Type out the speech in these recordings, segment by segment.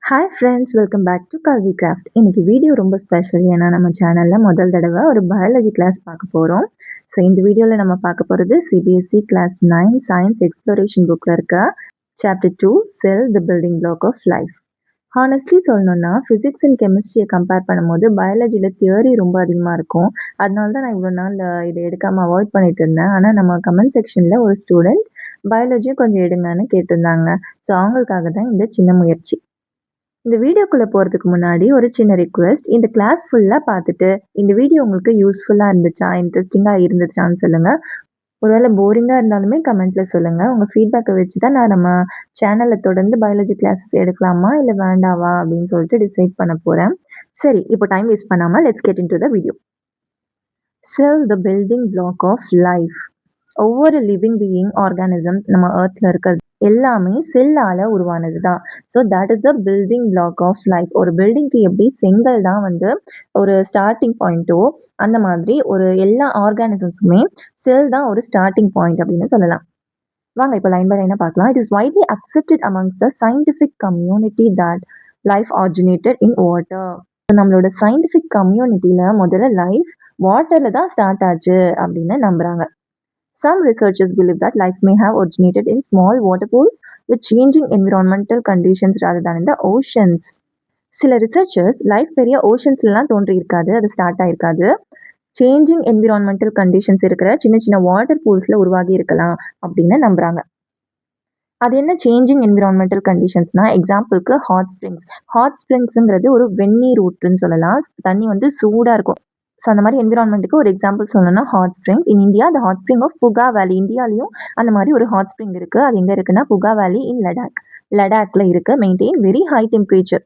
Hi friends, welcome back to Kalvi Craft. இன்னைக்கு video ரொம்ப special. ஏன்னா நம்ம சேனலில் முதல் தடவை ஒரு பயாலஜி கிளாஸ் பார்க்க போகிறோம். ஸோ இந்த வீடியோவில் நம்ம பார்க்க போகிறது சிபிஎஸ்சி கிளாஸ் 9 சயின்ஸ் எக்ஸ்ப்ளோரேஷன் புக்கில் இருக்க chapter 2 cell the building block of life. Honestly சொல்லணும்னா ஃபிசிக்ஸ் அண்ட் கெமிஸ்ட்ரியை கம்பேர் பண்ணும்போது பயாலஜியில் தியரி ரொம்ப அதிகமாக இருக்கும். அதனால தான் நான் இவ்வளோ நாள் இதை எடுக்காமல் அவாய்ட் பண்ணிட்டு இருந்தேன். ஆனால் நம்ம கமெண்ட் செக்ஷனில் ஒரு ஸ்டூடெண்ட் பயாலஜியும் கொஞ்சம் எடுங்கன்னு கேட்டிருந்தாங்க. ஸோ அவங்களுக்காக தான் இந்த சின்ன முயற்சி. இந்த வீடியோக்குள்ள போறதுக்கு முன்னாடி ஒரு சின்ன ரிக்வெஸ்ட். இந்த கிளாஸ் ஃபுல்லா பார்த்துட்டு இந்த வீடியோ உங்களுக்கு யூஸ்ஃபுல்லா இருந்துச்சா, இன்ட்ரெஸ்டிங்கா இருந்துச்சான்னு சொல்லுங்க. ஒருவேளை போரிங்கா இருந்தாலுமே கமெண்ட்ல சொல்லுங்க. உங்க ஃபீட்பேக்கை வச்சு தான் நான் நம்ம சேனல்ல தொடர்ந்து பயாலஜி கிளாஸஸ் எடுக்கலாமா இல்ல வேண்டாவா அப்படின்னு சொல்லிட்டு டிசைட் பண்ண போறேன். சரி, இப்போ டைம் வேஸ்ட் பண்ணாம let's get into the video. Cell the building block of life. ஒவ்வொரு லிவிங் பீயிங் ஆர்கானிசம்ஸ் நம்ம எர்த்ல இருக்கிறது எல்லாமே செல்லால உருவானது தான். So that is the building block of life. ஒரு பில்டிங்க்கு எப்படி செங்கல் தான் வந்து ஒரு ஸ்டார்டிங் பாயிண்ட்டோ, அந்த மாதிரி ஒரு எல்லா ஆர்கானிசம்ஸுமே செல் தான் ஒரு ஸ்டார்டிங் பாயிண்ட் அப்படின்னு சொல்லலாம். வாங்க இப்போ லைன் பை லைனா பார்க்கலாம். It is widely accepted amongst the scientific community that life originated in water. நம்மளோட சயின்டிஃபிக் கம்யூனிட்டியில முதல்ல லைஃப் வாட்டர்ல தான் ஸ்டார்ட் ஆச்சு அப்படின்னு நம்புறாங்க. Some researchers believe that life may have originated in small water pools with changing environmental conditions rather than in the oceans. சில researchers life பெரிய ஓஷன்ஸ்லாம் தோன்றி இருக்காது, அது ஸ்டார்ட் ஆயிருக்காது. சேஞ்சிங் என்விரான்மெண்டல் கண்டிஷன்ஸ் இருக்கிற சின்ன சின்ன வாட்டர் பூல்ஸில் உருவாகி இருக்கலாம் அப்படின்னு நம்புறாங்க. அது என்ன சேஞ்சிங் என்விரான்மெண்டல் கண்டிஷன்ஸ்னா, எக்ஸாம்பிளுக்கு ஹாட் ஸ்ப்ரிங்ஸ். ஹாட் ஸ்ப்ரிங்ஸுங்கிறது ஒரு வெந்நீர் ஊற்றுன்னு சொல்லலாம். தண்ணி வந்து சூடாக இருக்கும். ஸோ அந்த மாதிரி என்விரான்மெண்ட்டுக்கு ஒரு எக்ஸாம்பிள் சொல்லணும்னா hot springs. In India the hot spring of Puga valley. இந்தியாலையும் அந்த மாதிரி ஒரு ஹாட் ஸ்ப்ரிங் இருக்கு. அது எங்க இருக்குன்னா புகா வேலி இன் லடாக். லடாக்ல இருக்கு. Maintain very high temperature.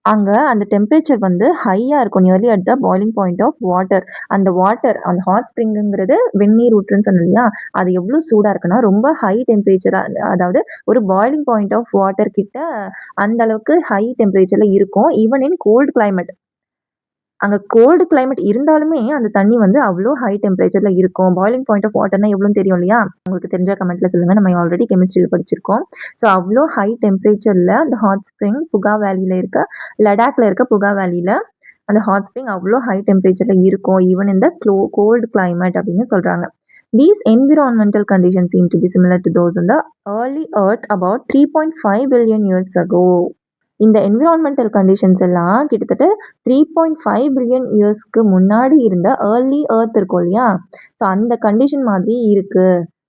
அங்க அந்த டெம்பரேச்சர் வந்து ஹையா இருக்கும், nearly at the boiling point of water. அந்த வாட்டர், அந்த ஹாட் ஸ்ப்ரிங்கிறது வெந்நீர் ஊற்றுன்னு சொன்னோம் இல்லையா, அது எவ்வளோ சூடா இருக்குன்னா ரொம்ப ஹை டெம்பரேச்சரா, அதாவது ஒரு பாய்லிங் பாயிண்ட் ஆஃப் வாட்டர் கிட்ட அந்த அளவுக்கு ஹை டெம்பரேச்சர்ல இருக்கும். Even in cold climate. அங்க கோல்டு கிளைமேட் இருந்தாலுமே அந்த தண்ணி வந்து அவ்வளோ ஹை டெம்பரேச்சர்ல இருக்கும். பாய்லிங் பாயிண்ட் ஆஃப் வாட்டர்னா எவ்வளோன்னு தெரியும் இல்லையா? உங்களுக்கு தெரிஞ்ச கமெண்ட்ல சொல்லுங்க. நம்ம ஆல்ரெடி கெமிஸ்ட்ரியில் படிச்சிருக்கோம். ஸோ அவ்வளோ ஹை டெம்பரேச்சர்ல அந்த ஹாட் ஸ்ப்ரிங் புகா வேலியில இருக்க, லடாக்ல இருக்க புகா வேலியில அந்த ஹாட் ஸ்ப்ரிங் அவ்வளோ ஹை டெம்பரேச்சர்ல இருக்கும். ஈவன் இந்த கோல்டு கிளைமேட் அப்படின்னு சொல்றாங்க. These environmental conditions seem to be similar to those on the early Earth about 3.5 billion years ago. இந்த என்விரான்மெண்டல் கண்டிஷன்ஸ் எல்லாம் கிட்டத்தட்ட 3.5 பில்லியன் இயர்ஸ்க்கு முன்னாடி இருந்த ஏர்லி எர்த் இருக்கும் இல்லையா, ஸோ அந்த கண்டிஷன் மாதிரி இருக்கு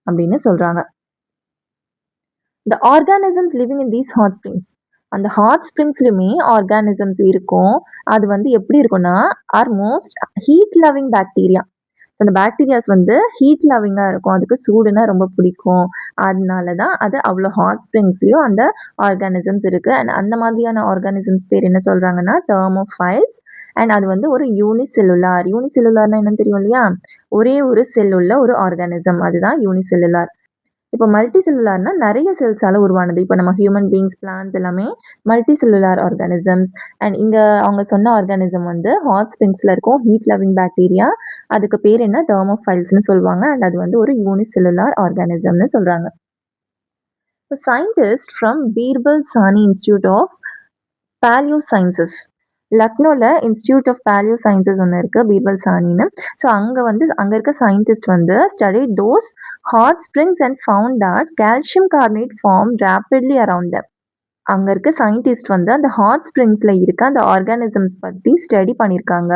அப்படின்னு சொல்றாங்க. The organisms living in these hot springs. அந்த ஹாட் ஸ்ப்ரிங்ஸ்லையுமே ஆர்கானிசம்ஸ் இருக்கும். அது வந்து எப்படி இருக்கும்னா are most heat loving bacteria. அந்த பாக்டீரியாஸ் வந்து ஹீட் லவ்விங்கா இருக்கும். அதுக்கு சூடுனா ரொம்ப பிடிக்கும். அதனால தான் அது அவ்வளோ ஹாட் ஸ்ப்ரிங்ஸ்லயும் அந்த ஆர்கானிசம்ஸ் இருக்கு. அண்ட் அந்த மாதிரியான ஆர்கானிசம்ஸ் பேர் என்ன சொல்றாங்கன்னா தெர்மோஃபைல்ஸ். அண்ட் அது வந்து ஒரு யூனிசெல்லுலார். யூனிசெல்லுலார்னா என்னன்னு தெரியும் இல்லையா? ஒரே ஒரு செல் உள்ள ஒரு ஆர்கானிசம், அதுதான் யூனிசெல்லுலார். இப்போ மல்டி செல்லுலார்னா நிறைய செல்ஸால உருவானது. இப்போ நம்ம ஹியூமன் பீயிங்ஸ், பிளான்ட்ஸ் எல்லாமே மல்டி செல்லுலார் ஆர்கானிசம்ஸ். அண்ட் இங்க அவங்க சொன்ன ஆர்கானிசம் வந்து ஹாட் ஸ்ப்ரிங்ஸ்ல இருக்கும், ஹீட் லவிங் பாக்டீரியா. அதுக்கு பேர் என்ன தெர்மோஃபைல்ஸ்னு சொல்லுவாங்க. அண்ட் அது வந்து ஒரு யூனிசெல்லுலார் ஆர்கானிசம்னு சொல்றாங்க. Scientist from Birbal Sahni institute of palaeosciences, லக்னோல இன்ஸ்டிடியூட் ஆஃப் பேலியோ சயின்சஸ் ஒன்று இருக்கு, பீர்பல் சானின்னு. ஸோ அங்கே இருக்க சயின்டிஸ்ட் வந்து study those hot springs and found that calcium carbonate form rapidly around them. அங்கே இருக்க சயின்டிஸ்ட் வந்து அந்த ஹாட் ஸ்ப்ரிங்ஸில் இருக்க அந்த ஆர்கானிசம்ஸ் பற்றி ஸ்டடி பண்ணியிருக்காங்க.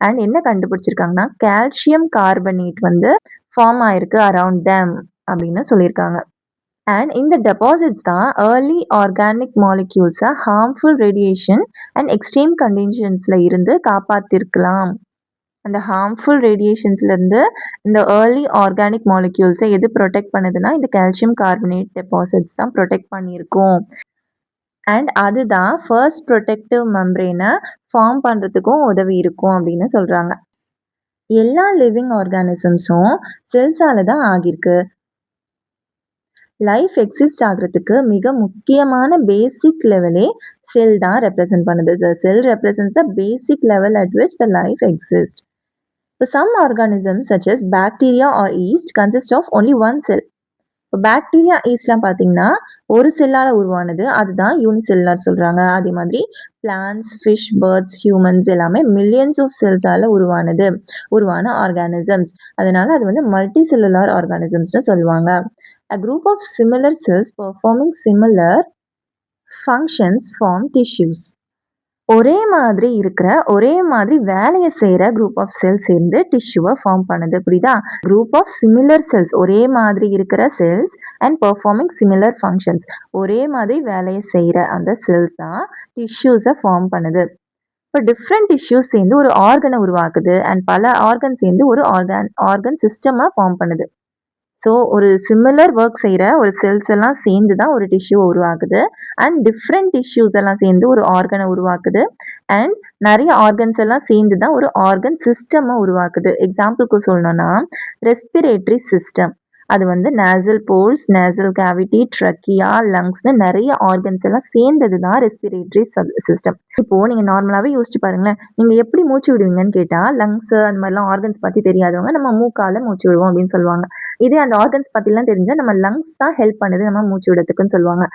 அண்ட் என்ன கண்டுபிடிச்சிருக்காங்கன்னா கால்சியம் கார்பனேட் வந்து ஃபார்ம் ஆயிருக்கு அரவுண்ட் தம் அப்படின்னு சொல்லியிருக்காங்க. அண்ட் இந்த டெபாசிட்ஸ் தான் ஏர்லி ஆர்கானிக் மாலிக்யூல்ஸை ஹார்ம்ஃபுல் ரேடியேஷன் அண்ட் எக்ஸ்ட்ரீம் கண்டிஷன்ஸில் இருந்து காப்பாற்றிருக்கலாம். அந்த ஹார்ம்ஃபுல் ரேடியேஷன்ஸ்லேருந்து இந்த ஏர்லி ஆர்கானிக் மாலிக்யூல்ஸை எது ப்ரொடெக்ட் பண்ணுதுன்னா இந்த கால்சியம் கார்பனேட் டெபாசிட்ஸ் தான் ப்ரொடெக்ட் பண்ணியிருக்கோம். அண்ட் அதுதான் ஃபர்ஸ்ட் ப்ரொடெக்டிவ் மெம்பரேனை ஃபார்ம் பண்ணுறதுக்கும் உதவி இருக்கும் அப்படின்னு சொல்கிறாங்க. எல்லா லிவிங் ஆர்கானிசம்ஸும் செல்ஸால தான் ஆகியிருக்கு. லைஃப் எக்ஸிஸ்ட் ஆகிறதுக்கு மிக முக்கியமான பேசிக் லெவலே செல் தான் ரெப்ரசன்ட் பண்ணுது. The cell represents the basic level at which the life exists. So some organisms such as bacteria or yeast consist of only one cell. இப்போ பாக்டீரியா, ஈஸ்ட்லாம் பார்த்தீங்கன்னா, ஒரு செல்லால உருவானது. அதுதான் யூனிசெல்லுலார் சொல்றாங்க. அதே மாதிரி பிளான்ட்ஸ், ஃபிஷ், பேர்ட்ஸ், ஹியூமன்ஸ் எல்லாமே மில்லியன்ஸ் ஆஃப் செல்ஸால உருவான ஆர்கானிசம்ஸ். அதனால அது வந்து மல்டி செல்லுலார் ஆர்கானிசம்ஸ்னு சொல்லுவாங்க. A group of similar cells performing similar functions form tissues. ஒரே மாதிரி வேலையை செய்யற குரூப் ஆஃப் செல்ஸ் சேர்ந்து டிஷ்யூவை ஃபார்ம் பண்ணுது. புரியுதா? குரூப் ஆஃப் சிமிலர் செல்ஸ், ஒரே மாதிரி இருக்கிற cells and performing similar functions, ஒரே மாதிரி வேலையை செய்யற அந்த செல்ஸ் தான் டிஷ்யூஸை ஃபார்ம் பண்ணுது. இப்போ டிஃப்ரெண்ட் டிஷ்யூஸ் சேர்ந்து ஒரு ஆர்கனை உருவாக்குது அண்ட் பல ஆர்கன் சேர்ந்து ஒரு ஆர்கன் சிஸ்டமாக ஃபார்ம் பண்ணுது. ஸோ ஒரு சிமிலர் ஒர்க் செய்கிற ஒரு செல்ஸ் எல்லாம் சேர்ந்து தான் ஒரு டிஷ்யூ உருவாக்குது அண்ட் டிஃப்ரெண்ட் டிஷ்யூஸ் எல்லாம் சேர்ந்து ஒரு ஆர்கனை உருவாக்குது அண்ட் நிறைய ஆர்கன்ஸ் எல்லாம் சேர்ந்து தான் ஒரு ஆர்கன் சிஸ்டமை உருவாக்குது. எக்ஸாம்பிளுக்கு சொல்லணும்னா ரெஸ்பிரேட்டரி சிஸ்டம், அது வந்து nasal pores, nasal cavity, trachea, லங்ஸ்னு நிறைய ஆர்கன்ஸ் எல்லாம் சேர்ந்தது தான் ரெஸ்பிரேட்டரி சிஸ்டம். இப்போ நீங்க நார்மலாவே யோசிச்சு பாருங்களேன், நீங்க எப்படி மூச்சு விடுவீங்கன்னு கேட்டா லங்ஸ் அந்த மாதிரிலாம் ஆர்கன்ஸ் பத்தி தெரியாதவங்க நம்ம மூக்கால மூச்சு விடுவோம் அப்படின்னு சொல்லுவாங்க. இதே அந்த ஆர்கன்ஸ் பத்திலாம் தெரிஞ்சா நம்ம லங்ஸ் தான் ஹெல்ப் பண்ணுது நம்ம மூச்சு விடுறதுக்குன்னு சொல்லுவாங்க.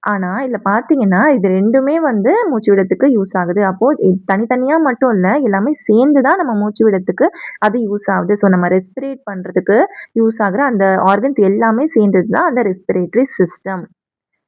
ஆனா இதுல பாத்தீங்கன்னா இது ரெண்டுமே வந்து மூச்சு விடத்துக்கு யூஸ் ஆகுது. அப்போ தனித்தனியா மட்டும் இல்ல, எல்லாமே சேர்ந்து தான் நம்ம மூச்சு விடத்துக்கு அது யூஸ் ஆகுது. ஸோ நம்ம ரெஸ்பிரேட் பண்றதுக்கு யூஸ் ஆகுற அந்த ஆர்கன்ஸ் எல்லாமே சேர்ந்தது தான் அந்த ரெஸ்பிரேட்டரி சிஸ்டம்.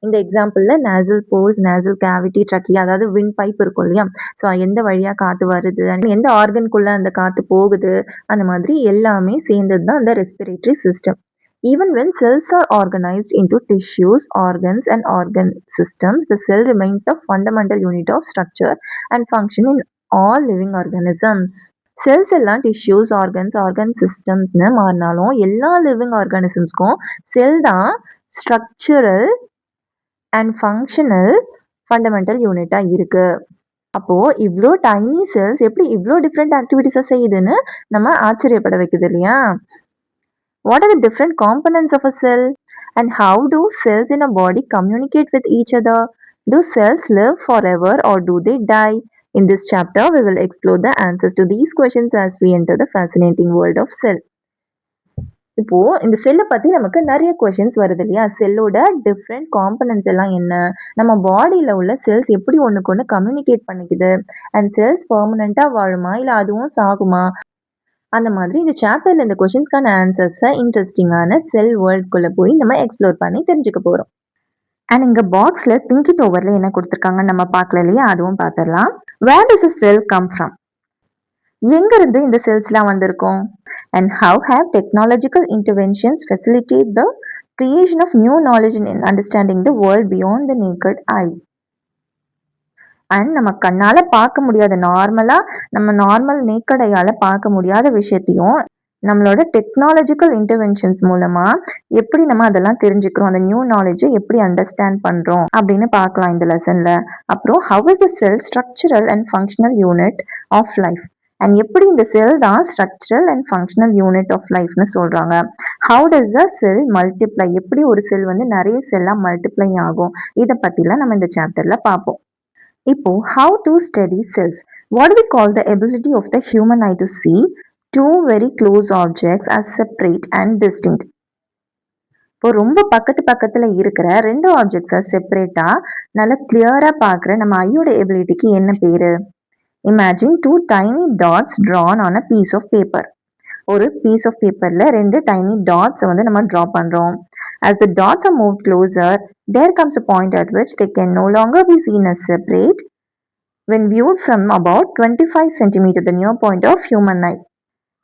இந்த எக்ஸாம்பிள்ல nasal pores, nasal cavity, trachea, அதாவது விண்ட் பைப் இருக்கும் இல்லையா? ஸோ எந்த வழியா காத்து வருது, எந்த ஆர்கனுக்குள்ள அந்த காத்து போகுது, அந்த மாதிரி எல்லாமே சேர்ந்தது தான் அந்த respiratory system. Even when cells are organized into tissues, organs, and organ systems, the cell remains the fundamental unit of structure and function in all living organisms. Cells எல்லாம் டிஷ்யூஸ், ஆர்கன் சிஸ்டம்ஸ்னு மாறினாலும் எல்லா லிவிங் ஆர்கானிசம்ஸ்க்கும் cell தான் structural and functional fundamental யூனிட்டாக இருக்கு. அப்போது இவ்வளோ டைனி செல்ஸ் எப்படி இவ்வளோ டிஃப்ரெண்ட் ஆக்டிவிட்டீஸை செய்யுதுன்னு நம்ம ஆச்சரியப்பட வைக்குது இல்லையா? What are the different components of a cell? And how do cells in a body communicate with each other? Do cells live forever or do they die? In this chapter, we will explore the answers to these questions as we enter the fascinating world of cell. இப்போ இந்த செல்லை பற்றி நமக்கு நிறைய questions வருது இல்லையா? செல்லோட different components எல்லாம் என்ன, நம்ம பாடியில் உள்ள செல்ஸ் எப்படி ஒன்றுக்கு ஒன்று கம்யூனிகேட் பண்ணிக்குது, அண்ட் செல்ஸ் பெர்மனண்ட்டாக வாழுமா இல்லை அதுவும் சாகுமா, அந்த மாதிரி இந்த சாப்டர்ல இந்த கொஷின்ஸ்க்கான ஆன்சர்ஸை இன்ட்ரெஸ்டிங்கான செல் வேர்ல்டுக்குள்ளே போய் நம்ம எக்ஸ்ப்ளோர் பண்ணி தெரிஞ்சுக்க போகிறோம். அண்ட் இங்கே பாக்ஸில் திங்க் இட் ஓவரில் என்ன கொடுத்துருக்காங்கன்னு நம்ம பார்க்கல இல்லையா? அதுவும் பார்த்துடலாம். வேர் டஸ் a cell come from? எங்கேருந்து இந்த செல்ஸ்லாம் வந்திருக்கும்? And how have technological interventions facilitate the creation of new knowledge in understanding the world beyond the naked eye? And நம்ம கண்ணால் பார்க்க முடியாத நார்மல் நேக்கடையால் பார்க்க முடியாத விஷயத்தையும் நம்மளோட டெக்னாலஜிக்கல் இன்டர்வென்ஷன்ஸ் மூலமாக எப்படி நம்ம அதெல்லாம் தெரிஞ்சுக்கிறோம், அந்த நியூ நாலேஜை எப்படி அண்டர்ஸ்டாண்ட் பண்ணுறோம் அப்படின்னு பார்க்கலாம் இந்த லெசனில். அப்புறம் how is the cell structural and functional unit of life? And எப்படி இந்த செல் தான் structural and functional unit of லைஃப்னு சொல்கிறாங்க. How does a cell multiply? எப்படி ஒரு செல் வந்து நிறைய செல்லாக மல்டிப்ளை ஆகும்? இதை பற்றிலாம் நம்ம இந்த சாப்டரில் பார்ப்போம். இப்போ how to study cells? What do we call the ability of the human eye to see two very close objects as separate and distinct? இப்போ ரொம்ப பக்கத்துல இருக்கிற ரெண்டு ஆப்ஜெக்ட்ஸை செப்பரேட்டாக நல்லா கிளியராக பார்க்குற நம்ம ஐயோட எபிலிட்டிக்கு என்ன பேர்? Imagine two tiny dots drawn on a piece of paper. ஒரு பீஸ் ஆஃப் பேப்பரில் ரெண்டு டைனி டாட்ஸை வந்து நம்ம ட்ரா பண்ணுறோம். As the dots are moved closer, there comes a point at which they can no longer be seen as separate when viewed from about 25 cm, the near point of human eye.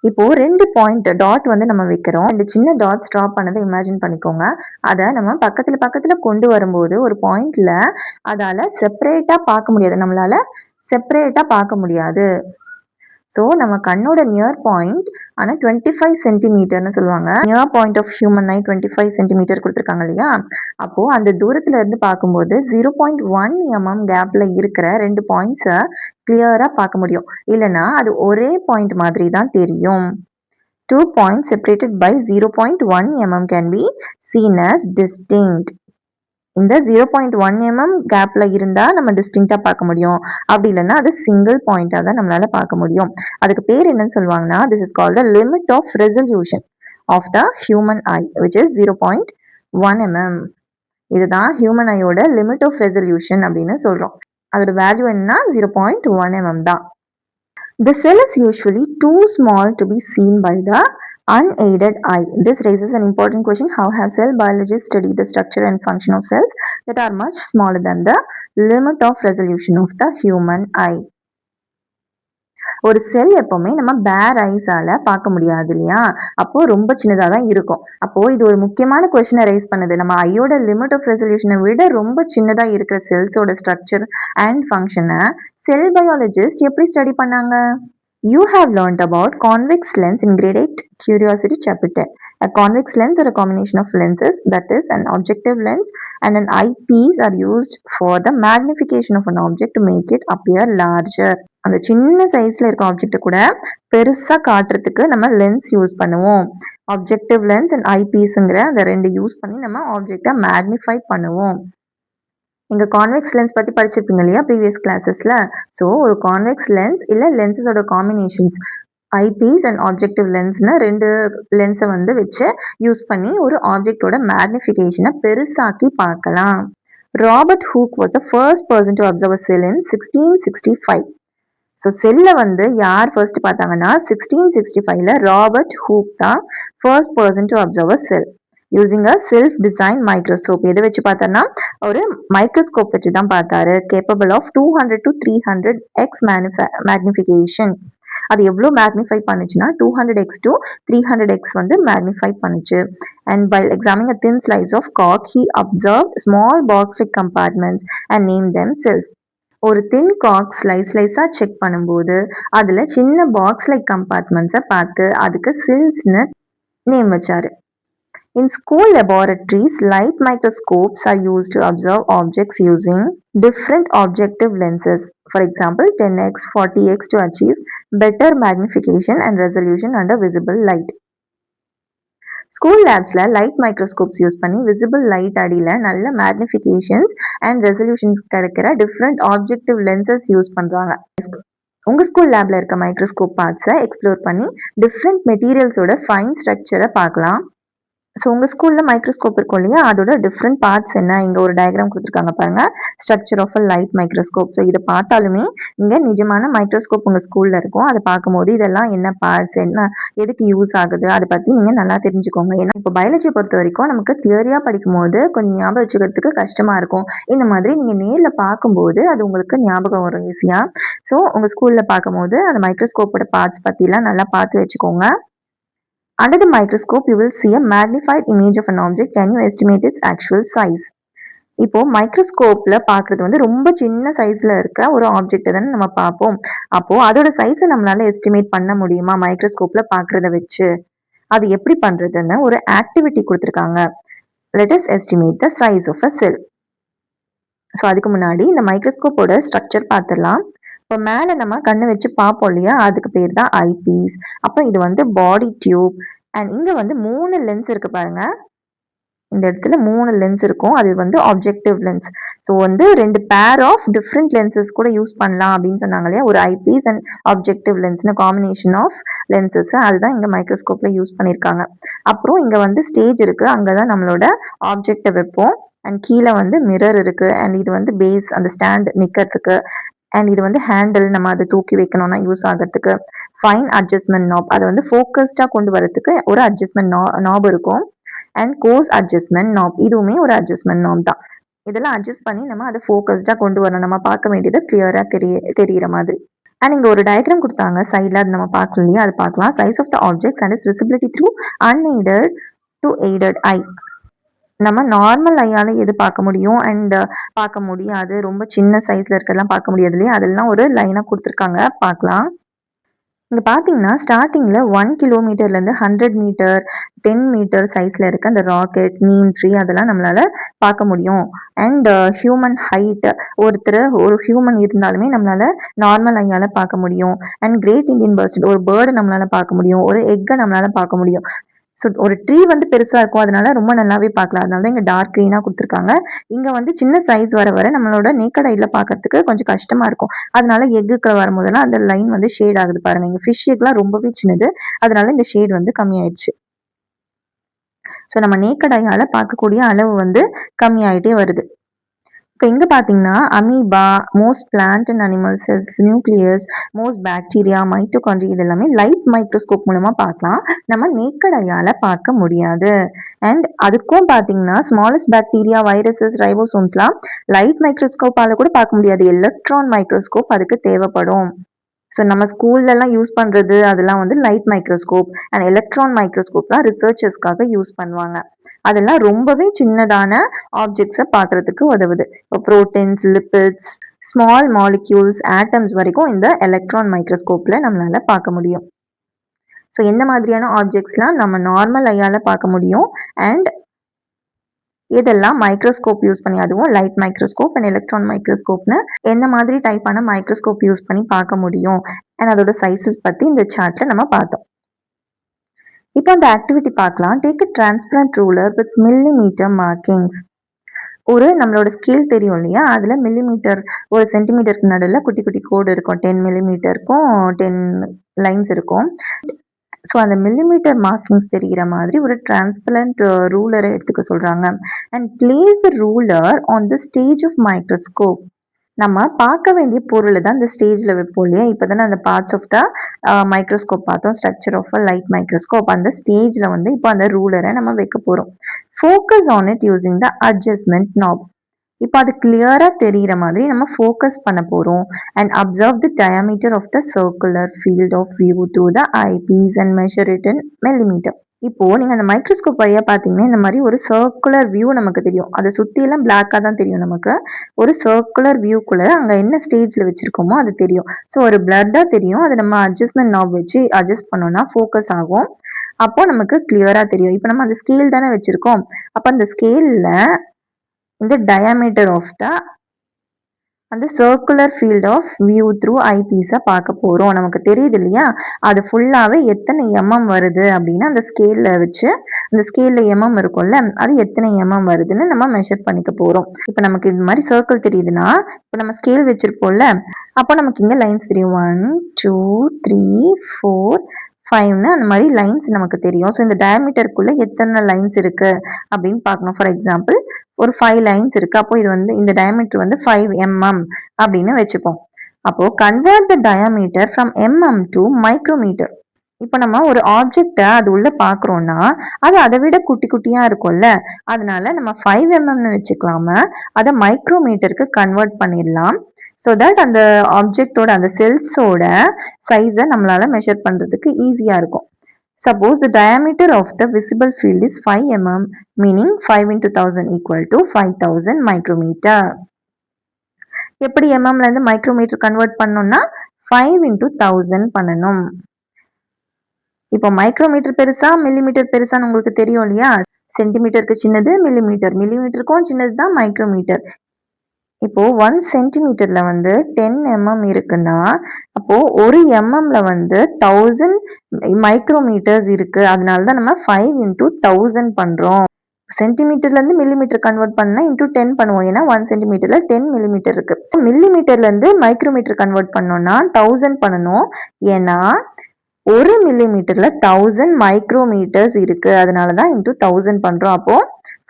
இப்போ ரெண்டு point dot வந்து நம்ம வைக்கிறோம். ரெண்டு சின்ன dots draw பண்ணதை imagine பண்ணிக்கோங்க. அதை நம்ம பக்கத்துல கொண்டு வரும்போது ஒரு பாயிண்ட்ல அதால செப்பரேட்டாக பார்க்க முடியாது, நம்மளால செப்பரேட்டாக பார்க்க முடியாது. ஸோ நம்ம கண்ணோட நியர் பாயிண்ட் ஆனால் 25 சென்டிமீட்டர்னு சொல்லுவாங்க. Near point of human eye 25 centimetre கொடுத்துருக்காங்க இல்லையா? அப்போது அந்த தூரத்தில் இருந்து பார்க்கும்போது 0.1 mm கேப்பில் இருக்கிற ரெண்டு பாயிண்ட்ஸை கிளியராக பார்க்க முடியும். இல்லைனா அது ஒரே பாயிண்ட் மாதிரி தான் தெரியும். 2 points separated by 0.1 mm can be seen as distinct. இந்த 0.1 mm கேப்ல இருந்தா நம்ம டிஸ்டிங்டா பார்க்க முடியும். அப்படி இல்லைன்னா அது சிங்கிள் பாயிண்டா தான் நம்மளால பார்க்க முடியும். அதுக்கு பேர் என்னன்னு சொல்லுவாங்கன்னா, this is called the limit of resolution of the human eye, which is 0.1 1 mm. இதுதான் ஹியூமன் ஐயோட லிமிட் ஆஃப் ரெசல்யூஷன் அப்படின்னு சொல்றோம். அதோட வேல்யூ என்ன 0.1 mm தான். The cell is usually too small to be seen by the unaided eye. This raises an important question. How have cell biologists studied the structure and function of cells that are much smaller than the limit of resolution of the human eye? ஒரு செல் எப்பவுமே நம்ம பேர் ஐஸால பார்க்க முடியாது இல்லையா? அப்போ ரொம்ப சின்னதா தான் இருக்கும். அப்போ இது ஒரு முக்கியமான கொஸ்டினை ரைஸ் பண்ணுது. நம்ம ஐயோட லிமிட் ஆஃப் ரெசல்யூஷனை விட ரொம்ப சின்னதா இருக்கிற செல்ஸோட ஸ்ட்ரக்சர் அண்ட் ஃபங்க்ஷனை செல் பயாலஜிஸ்ட் எப்படி ஸ்டடி பண்ணாங்க? You have learned about convex lens in grade 8 curiosity chapter 10. A convex lens or a combination of lenses, that is an objective lens and an eyepiece, are used for the magnification of an object to make it appear larger. அந்த சின்ன சைஸ்ல இருக்க object கூட பெருசா காட்டுறதுக்கு நம்ம lens use பண்ணுவோம். Objective lens and ஐபீஸ்ங்கிற அந்த ரெண்டு யூஸ் பண்ணி நம்ம ஆப்ஜெக்டை மேக்னிஃபை பண்ணுவோம். நீங்க கான்வெக்ஸ் லென்ஸ் பத்தி படிச்சிருப்பீங்க இல்லையா ப்ரீவியஸ் கிளாஸஸ்ல. ஸோ ஒரு கான்வெக்ஸ் லென்ஸ் இல்லை லென்சஸோட காம்பினேஷன்ஸ் ஐபீஸ் அண்ட் ஆப்ஜெக்டிவ் லென்ஸ்னு ரெண்டு லென்ஸை வந்து வச்சு யூஸ் பண்ணி ஒரு ஆப்ஜெக்டோட மேக்னிஃபிகேஷனை பெருசாக்கி பார்க்கலாம். Robert Hooke was the first person to observe a cell in 1665. So செல்லை வந்து யார் ஃபர்ஸ்ட் பார்த்தாங்கன்னா 1665ல ராபர்ட் ஹூக் தான் first person to observe a cell using a self design microscope. எதை வச்சு பார்த்தாருன்னா ஒரு மைக்ரோஸ்கோப் வச்சு தான் பார்த்தாரு. Capable of 200 to 300 X magnification. அது எவ்வளோ மேக்னிஃபை பண்ணுச்சுன்னா 200x to 300x வந்து மேக்னிஃபை பண்ணுச்சு. And by examining a thin slice of காக் he observe small box like compartments and name them cells. ஒரு தின் காக் ஸ்லைஸாக செக் பண்ணும்போது அதில் சின்ன பாக்ஸ் லைக் கம்பார்ட்மெண்ட்ஸை பார்த்து அதுக்கு செல்ஸ்னு நேம் வச்சாரு. In school laboratories, light microscopes are used to observe objects using different objective lenses. For example, 10x, 40x to achieve better magnification and resolution under visible light. School லேப்ஸ்ல light microscopes use பண்ணி visible light அடியில் நல்ல magnifications and resolutions கிடைக்கிற different objective lenses use பண்ணுறாங்க. உங்கள் school லேப்ல இருக்க microscope பார்ட்ஸை எக்ஸ்ப்ளோர் பண்ணி டிஃப்ரெண்ட் மெட்டீரியல்ஸோட ஃபைன் ஸ்ட்ரக்சரை பார்க்கலாம். ஸோ உங்கள் ஸ்கூலில் மைக்ரோஸ்கோப் இருக்கும் இல்லையா, அதோட டிஃப்ரெண்ட் பார்ட்ஸ் என்ன இங்கே ஒரு டயக்ராம் கொடுத்துருக்காங்க பாருங்க. Structure of a light microscope. So இதை பார்த்தாலுமே இங்கே நிஜமான மைக்ரோஸ்கோப் உங்கள் ஸ்கூலில் இருக்கும். அதை பார்க்கும்போது இதெல்லாம் என்ன பார்ட்ஸ், என்ன எதுக்கு யூஸ் ஆகுது, அதை பற்றி நீங்கள் நல்லா தெரிஞ்சுக்கோங்க. ஏன்னா இப்போ பயாலஜியை பொறுத்த வரைக்கும் நமக்கு தியரியாக படிக்கும்போது கொஞ்சம் ஞாபகம் வச்சுக்கிறதுக்கு கஷ்டமாக இருக்கும். இந்த மாதிரி நீங்கள் நேரில் பார்க்கும்போது அது உங்களுக்கு ஞாபகம் வரும் ஈஸியாக. ஸோ உங்கள் ஸ்கூலில் பார்க்கும்போது அந்த மைக்ரோஸ்கோப்போட பார்ட்ஸ் பற்றிலாம் நல்லா பார்த்து வச்சுக்கோங்க. Under the microscope, you will see a magnified image of an object. Can you estimate its actual size? இப்போ மைக்ரோஸ்கோப்ல பார்க்கறது வந்து ரொம்ப சின்ன சைஸ்ல இருக்க ஒரு ஆப்ஜெக்ட் தானே நம்ம பார்ப்போம். அப்போ அதோட சைஸை நம்மளால எஸ்டிமேட் பண்ண முடியுமா மைக்ரோஸ்கோப்ல பார்க்கறத வச்சு? அது எப்படி பண்றதுன்னு ஒரு ஆக்டிவிட்டி கொடுத்துருக்காங்க. Let us estimate the size of a cell. So அதுக்கு முன்னாடி இந்த மைக்ரோஸ்கோப்போட ஸ்ட்ரக்சர் பார்த்துடலாம். இப்போ மேலே நம்ம கண்ணு வச்சு பார்ப்போம் இல்லையா, அதுக்கு பேர் தான் ஐபீஸ். அப்புறம் இது வந்து பாடி டியூப். அண்ட் இங்கே வந்து 3 லென்ஸ் இருக்கு பாருங்க. இந்த இடத்துல 3 லென்ஸ் இருக்கும். அது வந்து ஆப்ஜெக்டிவ் லென்ஸ். ஸோ வந்து 2 பேர் ஆஃப் டிஃப்ரெண்ட் லென்சஸ் கூட யூஸ் பண்ணலாம் அப்படின்னு சொன்னாங்க இல்லையா. ஒரு ஐபீஸ் அண்ட் ஆப்ஜெக்டிவ் லென்ஸ்னு காம்பினேஷன் ஆஃப் லென்சஸ் அதுதான் இங்கே மைக்ரோஸ்கோப்ல யூஸ் பண்ணியிருக்காங்க. அப்புறம் இங்கே வந்து ஸ்டேஜ் இருக்கு, அங்கே தான் நம்மளோட ஆப்ஜெக்டை வைப்போம். அண்ட் கீழே வந்து மிரர் இருக்கு. அண்ட் இது வந்து பேஸ், அந்த ஸ்டாண்ட் நிற்கிறதுக்கு. அண்ட் இது வந்து ஹேண்டில், நம்ம அதை தூக்கி வைக்கணும்னா யூஸ் ஆகிறதுக்கு. ஃபைன் அட்ஜஸ்ட்மெண்ட் நாப், அதை வந்து ஃபோக்கஸ்டாக கொண்டு வரதுக்கு ஒரு அட்ஜஸ்ட்மெண்ட் நாப் இருக்கும். அண்ட் கோர்ஸ் அட்ஜஸ்ட்மெண்ட் நாப், இதுவுமே ஒரு அட்ஜஸ்ட்மெண்ட் நாப் தான். இதெல்லாம் அட்ஜஸ்ட் பண்ணி நம்ம அதை ஃபோக்கஸ்டாக கொண்டு வரணும். நம்ம பார்க்க வேண்டியது கிளியராக தெரிகிற மாதிரி. அண்ட் இங்கே ஒரு டயக்ராம் கொடுத்தாங்க சைடில், அது நம்ம பார்க்கணும் இல்லையா, அது பார்க்கலாம். Size of the objects and is visibility through unaided to aided eye. நம்ம நார்மல் ஐயால எது பார்க்க முடியும் அண்ட் பார்க்க முடியாது, ரொம்ப சின்ன சைஸ்ல இருக்கிறதெல்லாம் பார்க்க முடியாது இல்லையா, அதெல்லாம் ஒரு லைனாக கொடுத்துருக்காங்க, பார்க்கலாம். இங்கே பார்த்தீங்கன்னா ஸ்டார்டிங்கில் 1 கிலோமீட்டர்லேருந்து 100 மீட்டர் 10 மீட்டர் சைஸில் இருக்க அந்த ராக்கெட், நீம் ட்ரீ அதெல்லாம் நம்மளால் பார்க்க முடியும். அண்ட் ஹியூமன் ஹைட், ஒரு ஹியூமன் இருந்தாலுமே நம்மளால் நார்மல் ஐயால் பார்க்க முடியும். அண்ட் கிரேட் இண்டியன் பர்ட், ஒரு பேர்டை நம்மளால் பார்க்க முடியும். ஒரு எக்கை நம்மளால் பார்க்க முடியும். ஸோ ஒரு ட்ரீ வந்து பெருசாக இருக்கும், அதனால ரொம்ப நல்லாவே பார்க்கலாம். அதனால தான் இங்கே டார்க் க்ரீனாக கொடுத்துருக்காங்க. இங்கே வந்து சின்ன சைஸ் வர வர நம்மளோட நேக்கட் ஐல பார்க்கறதுக்கு கொஞ்சம் கஷ்டமாக இருக்கும். அதனால எக்குக்கு வரும்போதெல்லாம் அந்த லைன் வந்து ஷேட் ஆகுது பாருங்க. இங்கே ஃபிஷ் எக்லாம் ரொம்பவே சின்னது, அதனால இந்த ஷேட் வந்து கம்மியாயிடுச்சு. ஸோ நம்ம நேக்கட் ஐயால பார்க்கக்கூடிய அளவு வந்து கம்மியாயிட்டே வருது. இப்போ இங்க பார்த்தீங்கன்னா amoeba, most plant and animal cells, nucleus, most bacteria, mitochondria இது எல்லாமே லைட் மைக்ரோஸ்கோப் மூலமா பார்க்கலாம். நம்ம நேக்கட் ஐயால பார்க்க முடியாது. அண்ட் அதுக்கும் பார்த்தீங்கன்னா ஸ்மாலஸ்ட் பாக்டீரியா, வைரஸஸ், ரைபோசோம்ஸ்லாம் லைட் மைக்ரோஸ்கோப்பால கூட பார்க்க முடியாது. எலக்ட்ரான் மைக்ரோஸ்கோப் அதுக்கு தேவைப்படும். ஸோ நம்ம ஸ்கூல்லலாம் யூஸ் பண்ணுறது அதெல்லாம் வந்து லைட் மைக்ரோஸ்கோப் அண்ட் எலக்ட்ரான் மைக்ரோஸ்கோப்லாம் ரிசர்ச்சர்ஸ்க்காக யூஸ் பண்ணுவாங்க. அதெல்லாம் ரொம்பவே சின்னதான ஆப்ஜெக்ட்ஸை பார்க்கறதுக்கு உதவுது. இப்போ proteins, lipids, small molecules, atoms வரைக்கும் இந்த எலக்ட்ரான் மைக்ரோஸ்கோப்பில் நம்மளால பார்க்க முடியும். ஸோ எந்த மாதிரியான ஆப்ஜெக்ட்ஸ்லாம் நம்ம நார்மல் ஐயால பார்க்க முடியும் அண்ட் இதெல்லாம் மைக்ரோஸ்கோப் யூஸ் பண்ணி, அதுவும் லைட் மைக்ரோஸ்கோப் அண்ட் எலக்ட்ரான் மைக்ரோஸ்கோப்னு என்ன மாதிரி டைப்பான மைக்ரோஸ்கோப் யூஸ் பண்ணி பார்க்க முடியும் அண்ட் அதோட சைஸஸ் பற்றி இந்த சார்ட்ல நம்ம பார்த்தோம். இப்போ அந்த ஆக்டிவிட்டி பார்க்கலாம். Take a transparent ruler with millimetre markings. ஒரு நம்மளோட ஸ்கேல் தெரியும் இல்லையா, அதில் மில்லிமீட்டர் ஒரு சென்டிமீட்டருக்கு நடுவில் குட்டி குட்டி கோடு இருக்கும். 10 மில்லிமீட்டருக்கும் 10 லைன்ஸ் இருக்கும். ஸோ அந்த மில்லிமீட்டர் மார்க்கிங்ஸ் தெரிகிற மாதிரி ஒரு டிரான்ஸ்பரண்ட் ரூலரை எடுத்துக்க சொல்கிறாங்க. And place the ruler on the stage of microscope. நம்ம பார்க்க வேண்டிய பொருளை தான் இந்த ஸ்டேஜில் வைப்போம் இல்லையா. இப்போ தானே அந்த பார்ட்ஸ் ஆஃப் த மைக்ரோஸ்கோப் பார்த்தோம், structure of a light microscope. அந்த ஸ்டேஜில் வந்து இப்போ அந்த ரூலரை நம்ம வைக்க போகிறோம். Focus on it using the adjustment knob. இப்போ அது கிளியராக தெரிகிற மாதிரி நம்ம ஃபோக்கஸ் பண்ண போகிறோம். And observe the diameter of the circular field of view through the eyepiece and measure it in millimetre. இப்போ நீங்க அந்த மைக்ரோஸ்கோப் வழியா பார்த்தீங்கன்னா இந்த மாதிரி ஒரு சர்க்குலர் வியூ நமக்கு தெரியும். அதை சுற்றியெல்லாம் பிளாக்காக தான் தெரியும் நமக்கு. ஒரு சர்க்குலர் வியூக்குள்ள அங்கே என்ன ஸ்டேஜில் வச்சிருக்கோமோ அது தெரியும். ஸோ ஒரு பிளட்டாக தெரியும். அதை நம்ம அட்ஜஸ்ட்மெண்ட் நாப் வச்சு அட்ஜஸ்ட் பண்ணோம்னா ஃபோக்கஸ் ஆகும். அப்போ நமக்கு கிளியராக தெரியும். இப்போ நம்ம அந்த ஸ்கேல் தானே வச்சிருக்கோம். அப்போ அந்த ஸ்கேலில் இந்த டயாமீட்டர் ஆஃப் த அந்த circular field of view through ஐபீஸை பார்க்க போகிறோம். நமக்கு தெரியுது இல்லையா, அது ஃபுல்லாகவே எத்தனை எம்எம் வருது அப்படின்னு அந்த ஸ்கேலில் வச்சு, அந்த ஸ்கேலில் எம்எம் இருக்கும்ல, அது எத்தனை எம்எம் வருதுன்னு நம்ம மெஷர் பண்ணிக்க போகிறோம். இப்போ நமக்கு இது மாதிரி சர்க்கிள் தெரியுதுன்னா, இப்போ நம்ம ஸ்கேல் வச்சுருப்போம்ல, அப்போ நமக்கு இங்கே லைன்ஸ் தெரியும். 1 2 3 4 5ன்னு அந்த மாதிரி லைன்ஸ் நமக்கு தெரியும். ஸோ இந்த டயாமீட்டருக்குள்ளே எத்தனை லைன்ஸ் இருக்குது அப்படின்னு பார்க்கணும். ஃபார் எக்ஸாம்பிள் ஒரு 5 லைன்ஸ் இருக்கு. அப்போ இது வந்து இந்த டயாமீட்டர் வந்து 5 mm அப்படின்னு வச்சுப்போம். அப்போ convert the diameter from mm to micrometre. இப்போ நம்ம ஒரு ஆப்ஜெக்டை அது உள்ள பார்க்குறோம்னா அது அதை விட குட்டி குட்டியா இருக்கும்ல, அதனால நம்ம 5 mmன்னு வச்சுக்கலாம அதை மைக்ரோமீட்டருக்கு கன்வெர்ட் பண்ணிடலாம். ஸோ தட் அந்த ஆப்ஜெக்டோட அந்த செல்ஸோட சைஸை நம்மளால மெஷர் பண்றதுக்கு ஈஸியா இருக்கும். Suppose the diameter of the visible field is 5 mm, meaning 5 into 1000 equal to 5000 micrometer. எப்படி mmல இருந்து மைக்ரோமீட்டர் கன்வெர்ட் பண்ணோம்னா 5 into 1000 பண்ணணும். இப்போ மைக்ரோமீட்டர் பெருசா மில்லிமீட்டர் பெருசான்னு உங்களுக்கு தெரியும் இல்லையா. சென்டிமீட்டருக்கு சின்னது மில்லிமீட்டர், மில்லிமீட்டருக்கும் சின்னது தான் மைக்ரோமீட்டர். இப்போ 1 சென்டிமீட்டர்ல வந்து 10 mm இருக்குன்னா அப்போ ஒரு mmல வந்து 1000 மைக்ரோமீட்டர்ஸ் இருக்கு. அதனால தான் நம்ம 5 into 1000 பண்றோம். சென்டிமீட்டர்ல இருந்து மில்லிமீட்டர் கன்வெர்ட் பண்ணா இன்டூ 10 பண்ணுவோம். ஏன்னா 1 சென்டிமீட்டர்ல 10 மில்லிமீட்டர் இருக்கு. மில்லிமீட்டர்ல இருந்து மைக்ரோமீட்டர் கன்வெர்ட் பண்ணோம்னா 1000 பண்ணணும். ஏன்னா ஒரு மில்லிமீட்டர்ல 1000 மைக்ரோமீட்டர்ஸ் இருக்கு. அதனால தான் இன்டூ 1000 பண்றோம். அப்போ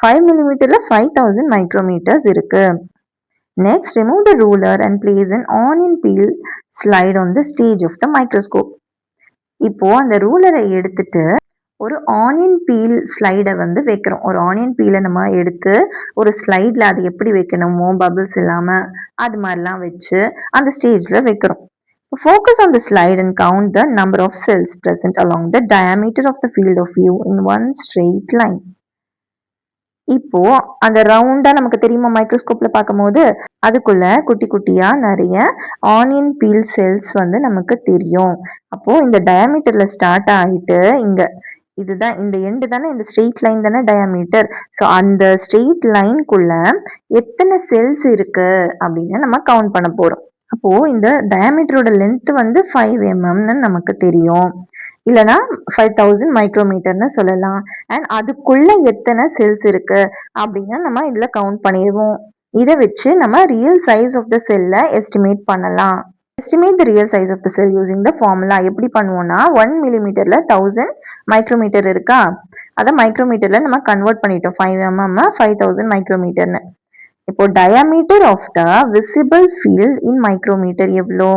5 மில்லிமீட்டர்ல 5000 மைக்ரோமீட்டர்ஸ் இருக்கு. Next, remove the ruler and place an onion peel slide on the stage of the microscope. இப்போ அந்த ரூலரை எடுத்துட்டு ஒரு ஆனியன் பீல் ஸ்லைடை வந்து வைக்கிறோம். ஒரு ஆனியன் பீலை நம்ம எடுத்து ஒரு ஸ்லைடில் அது எப்படி வைக்கணுமோ பபிள்ஸ் இல்லாமல் அது மாதிரிலாம் வச்சு அந்த ஸ்டேஜில் வைக்கிறோம். Focus on the slide and count the number of cells present along the diameter of the field of view in one straight line. இப்போ அந்த ரவுண்டா நமக்கு தெரியுமா மைக்ரோஸ்கோப்ல பார்க்கும்போது அதுக்குள்ள குட்டி குட்டியா நிறைய ஆனியன் பீல் செல்ஸ் வந்து நமக்கு தெரியும். அப்போ இந்த டயாமீட்டர்ல ஸ்டார்ட் ஆகிட்டு இங்க இதுதான் இந்த எண்டு தானே, இந்த ஸ்ட்ரெயிட் லைன் தானே டயாமீட்டர். ஸோ அந்த ஸ்ட்ரெயிட் லைனுக்குள்ள எத்தனை செல்ஸ் இருக்கு அப்படின்னு நம்ம கவுண்ட் பண்ண போறோம். அப்போ இந்த டயாமீட்டரோட லென்த் வந்து 5 mmன்னு நமக்கு தெரியும். இல்லைனா 5000 மைக்ரோமீட்டர்னு சொல்லலாம். அண்ட் அதுக்குள்ள எத்தனை செல்ஸ் இருக்கு அப்படின்னு நம்ம இதுல கவுண்ட் பண்ணிடுவோம். இதை வச்சு நம்ம ரியல் சைஸ் ஆஃப் த செல்லை எஸ்டிமேட் பண்ணலாம். Estimate the real size of the cell using the formula எப்படி பண்ணுவோம்னா 1 மில்லிமீட்டர்ல 1000 மைக்ரோமீட்டர் இருக்கா, அதை மைக்ரோமீட்டரில் நம்ம கன்வெர்ட் பண்ணிட்டோம். 5 mm 5000 மைக்ரோமீட்டர்னு. இப்போ diameter of the visible field in micrometre எவ்வளோ?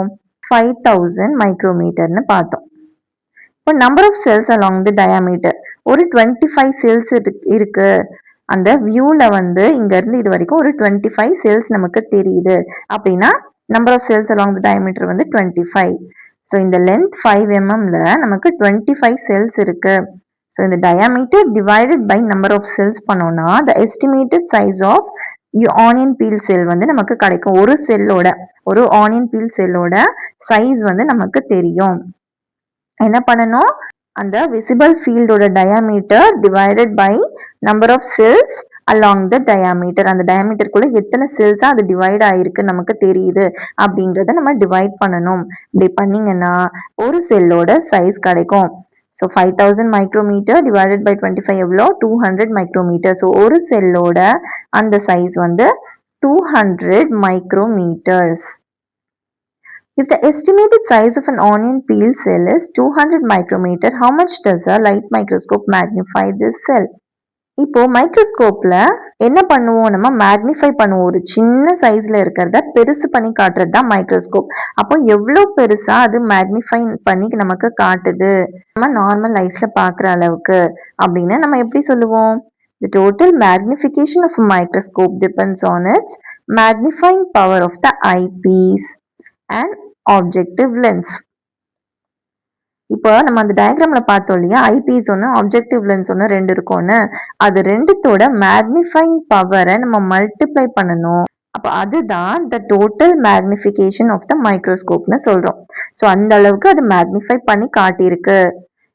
5000 மைக்ரோமீட்டர்னு பார்த்தோம். இப்போ number of cells along the diameter ஒரு 25 செல்ஸ் இருக்கு. அந்த வியூல வந்து இங்க இருந்து இது வரைக்கும் ஒரு 25 செல்ஸ் நமக்கு தெரியுது அப்படின்னா number of cells along the diameter வந்து 25. ஸோ இந்த லென்த் 5 mmல நமக்கு 25 செல்ஸ் இருக்கு. ஸோ இந்த diameter divided by number of cells பண்ணோம்னா the estimated size of onion peel cell வந்து நமக்கு கிடைக்கும். ஒரு செல்லோட ஒரு ஆனியன் பீல் செல்லோட சைஸ் வந்து நமக்கு தெரியும். என்ன பண்ணணும்? அந்த விசிபிள் ஃபீல்டோட diameter divided by number of cells along the diameter. அந்த டயாமீட்டருக்குள்ள எத்தனை செல்ஸா அது டிவைட் ஆயிருக்கு நமக்கு தெரியுது அப்படின்றத நம்ம டிவைட் பண்ணணும். இப்படி பண்ணீங்கன்னா ஒரு செல்லோட சைஸ் கிடைக்கும். ஸோ 5000 மைக்ரோமீட்டர் டிவைடட் பை 25 எவ்வளோ? 200 மைக்ரோமீட்டர். ஸோ ஒரு செல்லோட அந்த சைஸ் வந்து 200 micrometers. If the estimated size of an onion peel cell is 200 micrometer, how much does a light microscope magnify this cell? இப்போ மைக்ரோஸ்கோப்ல என்ன பண்ணுவோம்? நம்ம மேக்னிஃபை பண்ணுவோம். ஒரு சின்ன சைஸ்ல இருக்கிறத பெருசு பண்ணி காட்டுறது தான் மைக்ரோஸ்கோப். அப்போ எவ்வளோ பெருசா அது மேக்னிஃபை பண்ணி நமக்கு காட்டுது நம்ம நார்மல் ஐஸ்ல பார்க்குற அளவுக்கு அப்படின்னு நம்ம எப்படி சொல்லுவோம்? The total magnification of a microscope depends on its magnifying power of the eyepiece and objective lens. இப்போ நம்ம அந்த டயக்ராம்ல பார்த்தோம் இல்லையா, ஐபீஸ் ஒன்று ஆப்ஜெக்டிவ் லென்ஸ் ஒன்று ரெண்டு இருக்கும்னு. அது ரெண்டுத்தோட மேக்னிஃபைங் பவரை நம்ம மல்டிப்ளை பண்ணணும். அப்போ அதுதான் the total magnification of the மைக்ரோஸ்கோப்னு சொல்றோம். ஸோ அந்த அளவுக்கு அது மேக்னிஃபை பண்ணி காட்டியிருக்கு.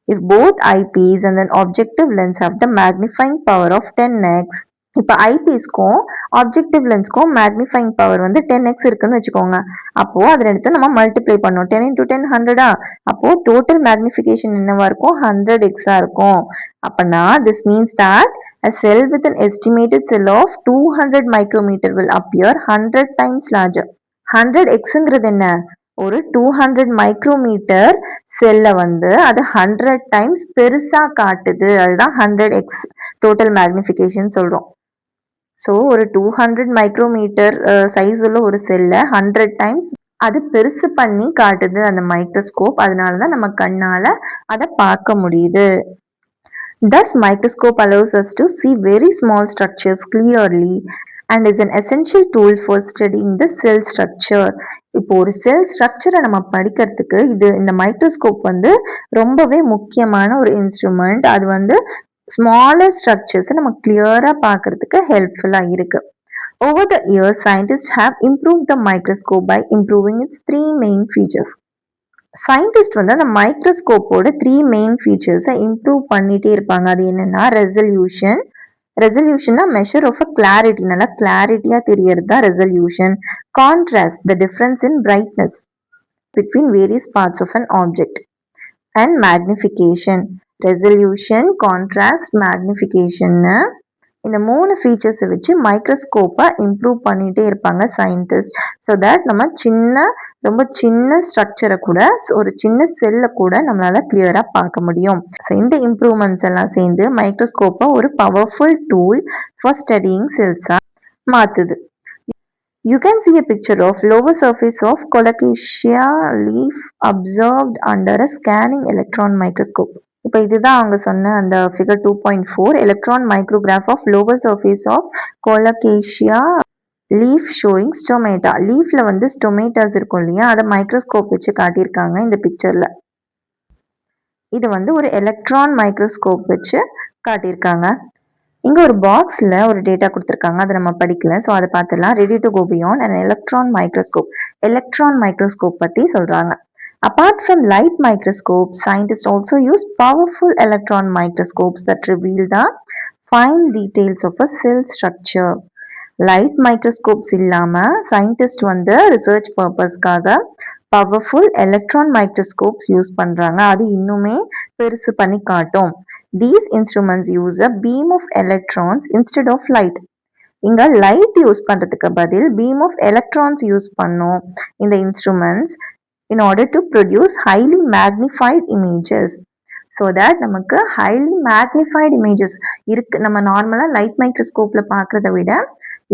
If both eyepiece and then objective lens have the magnifying power of 10x, இப்போ ஐபீஸ்க்கும் ஆப்ஜெக்டிவ் லென்ஸ்க்கும் மேக்னிஃபைங் பவர் வந்து 10x இருக்குன்னு வச்சுக்கோங்க. அப்போ அதில் எடுத்து நம்ம மல்டிப்ளை பண்ணோம். 10 into 10 100. அப்போ டோட்டல் மேக்னிஃபிகேஷன் என்னவா இருக்கும்? 100x இருக்கும். அப்பனா this means that a cell with an estimated cell of 200 micrometer will appear 100 times larger. 100xங்கிறது என்ன? ஒரு 200 மைக்ரோமீட்டர் செல்ல வந்து அது 100 டைம்ஸ் பெருசா காட்டுது. அதுதான் 100x டோட்டல் மேக்னிஃபிகேஷன் சொல்றோம். ஸோ ஒரு 200 மைக்ரோமீட்டர் சைஸ் உள்ள ஒரு செல்லை 100 டைம்ஸ் அது பெருசு பண்ணி காட்டுது அந்த மைக்ரோஸ்கோப். அதனால தான் நம்ம கண்ணால அதை பார்க்க முடியுது. Thus microscope allows us to see very small structures clearly and is an essential tool for studying the cell structure. இப்போ ஒரு செல் ஸ்ட்ரக்சரை நம்ம படிக்கிறதுக்கு இந்த மைக்ரோஸ்கோப் வந்து ரொம்பவே முக்கியமான ஒரு இன்ஸ்ட்ருமெண்ட். அது வந்து ஸ்மாலர் ஸ்ட்ரக்சர்ஸை நம்ம கிளியரா பார்க்கறதுக்கு ஹெல்ப்ஃபுல்லா இருக்கு. Over the years, scientists have improved the microscope by improving its three main features. Scientist வந்து அந்த மைக்ரோஸ்கோப்போட 3 மெயின் ஃபீச்சர்ஸை இம்ப்ரூவ் பண்ணிட்டே இருப்பாங்க. அது என்னன்னா ரெசல்யூஷன்னா மெஷர் ஆஃப் அ கிளாரிட்டி, நல்லா கிளாரிட்டியா தெரியறது தான் resolution. Contrast, the difference in brightness between various parts of an object. And magnification, resolution, contrast, மேக்னிஃபிகேஷன்னு இந்த 3 ஃபீச்சர்ஸை வச்சு மைக்ரோஸ்கோப்பை இம்ப்ரூவ் பண்ணிகிட்டே இருப்பாங்க சயின்டிஸ்ட். ஸோ தட் நம்ம ரொம்ப சின்ன ஸ்ட்ரக்சரை கூட, ஒரு சின்ன செல்லை கூட நம்மளால கிளியரா பார்க்க முடியும். ஸோ இந்த இம்ப்ரூவ்மெண்ட்ஸ் எல்லாம் சேர்ந்து மைக்ரோஸ்கோப்பை ஒரு பவர்ஃபுல் டூல் ஃபார் ஸ்டடியிங் செல்ஸாக மாற்றுது. You can see a picture of lower surface of Colocasia leaf observed under a scanning electron microscope. இப்போ இதுதான் அவங்க சொன்ன அந்த figure 2.4 electron micrograph of lower surface of colocasia leaf showing stomata. லீஃப்ல வந்து stomatas இருக்கும் இல்லையா, அதை மைக்ரோஸ்கோப் வச்சு காட்டியிருக்காங்க இந்த பிக்சர்ல. இது வந்து ஒரு எலக்ட்ரான் மைக்ரோஸ்கோப் வச்சு காட்டியிருக்காங்க. இங்க ஒரு பாக்ஸ்ல ஒரு டேட்டா கொடுத்துருக்காங்க, அதை நம்ம படிக்கல. ஸோ அதை பார்த்துலாம். Ready to go beyond and electron microscope. Electron microscope பத்தி சொல்றாங்க. Apart from light microscopes, scientists also use powerful electron microscopes that reveal the fine details of a cell structure. Light microscopes இல்லாம scientists வந்து research purposeக்காக powerful electron microscopes use பண்றாங்க. அது இன்னுமே பெருசு பண்ணி காட்டும். These instruments use a beam of electrons instead of light. இங்க light use பண்றதுக்கு பதில் beam of electrons யூஸ் பண்ணோம் இந்த instruments in order to produce highly magnified images. So that நமக்கு ஹைலி மேக்னிஃபைடு இமேஜஸ் இருக்கு. நம்ம நார்மலாக லைட் மைக்ரோஸ்கோப்பில் பார்க்குறத விட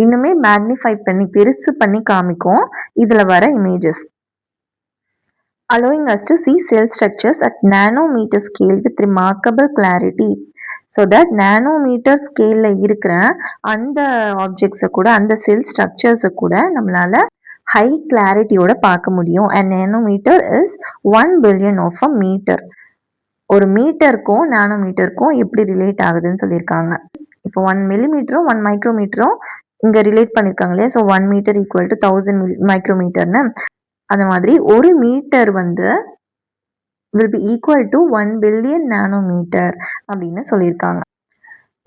இன்னுமே மேக்னிஃபை பண்ணி பெருசு பண்ணி காமிக்கும் இதில் வர images. allowing us to see cell structures at nanometer scale with remarkable clarity. So that nanometre ஸ்கேலில் இருக்கிற அந்த ஆப்ஜெக்ட்ஸை கூட அந்த செல் ஸ்ட்ரக்சர்ஸை கூட நம்மளால் ஹை கிளாரிட்டியோட பார்க்க முடியும். And nanometre is 1 billion of a metre. ஒரு மீட்டருக்கும் நானோமீட்டருக்கும் எப்படி ரிலேட் ஆகுதுன்னு சொல்லியிருக்காங்க. இப்போ 1 மில்லிமீட்டரும் 1 மைக்ரோமீட்டரும் இங்கே ரிலேட் பண்ணியிருக்காங்க இல்லையா. ஸோ 1 மீட்டர் ஈக்குவல் டு 1000 மைக்ரோமீட்டர்னு அந்த மாதிரி ஒரு மீட்டர் வந்து will be equal to 1 billion nanometre அப்படின்னு சொல்லியிருக்காங்க.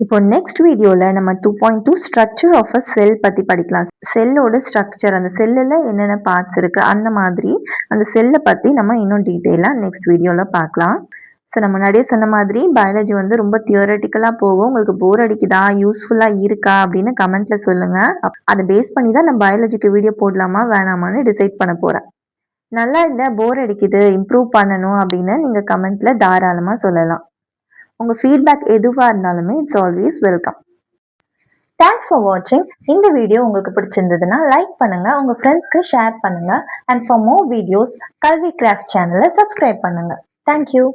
இப்போ நெக்ஸ்ட் வீடியோவில் நம்ம 2.2 ஸ்ட்ரக்சர் ஆஃப் அ செல் பற்றி படிக்கலாம். செல்லோட ஸ்ட்ரக்சர், அந்த செல்லில் என்னென்ன பார்ட்ஸ் இருக்குது, அந்த மாதிரி அந்த செல்லை பற்றி நம்ம இன்னும் டீட்டெயிலாக நெக்ஸ்ட் வீடியோவில் பார்க்கலாம். ஸோ நம்ம முன்னாடியே சொன்ன மாதிரி பயாலஜி வந்து ரொம்ப தியோரட்டிக்கலாக போகும். உங்களுக்கு போர் அடிக்குதா, யூஸ்ஃபுல்லாக இருக்கா அப்படின்னு கமெண்ட்டில் சொல்லுங்கள். அதை பேஸ் பண்ணி தான் நான் பயாலஜிக்கு வீடியோ போடலாமா வேணாமான்னு டிசைட் பண்ண போகிறேன். நல்லா இல்லை, போர் அடிக்குது, இம்ப்ரூவ் பண்ணணும் அப்படின்னு நீங்கள் கமெண்ட்டில் தாராளமாக சொல்லலாம். உங்கள் ஃபீட்பேக் எதுவாக இருந்தாலுமே it's always welcome. Thanks for வாட்சிங். இந்த வீடியோ உங்களுக்கு பிடிச்சிருந்ததுன்னா லைக் பண்ணுங்கள், உங்கள் ஃப்ரெண்ட்ஸ்க்கு ஷேர் பண்ணுங்கள். அண்ட் ஃபார் மோர் வீடியோஸ் கல்வி கிராஃப்ட் சேனலை சப்ஸ்கிரைப் பண்ணுங்கள். தேங்க்யூ.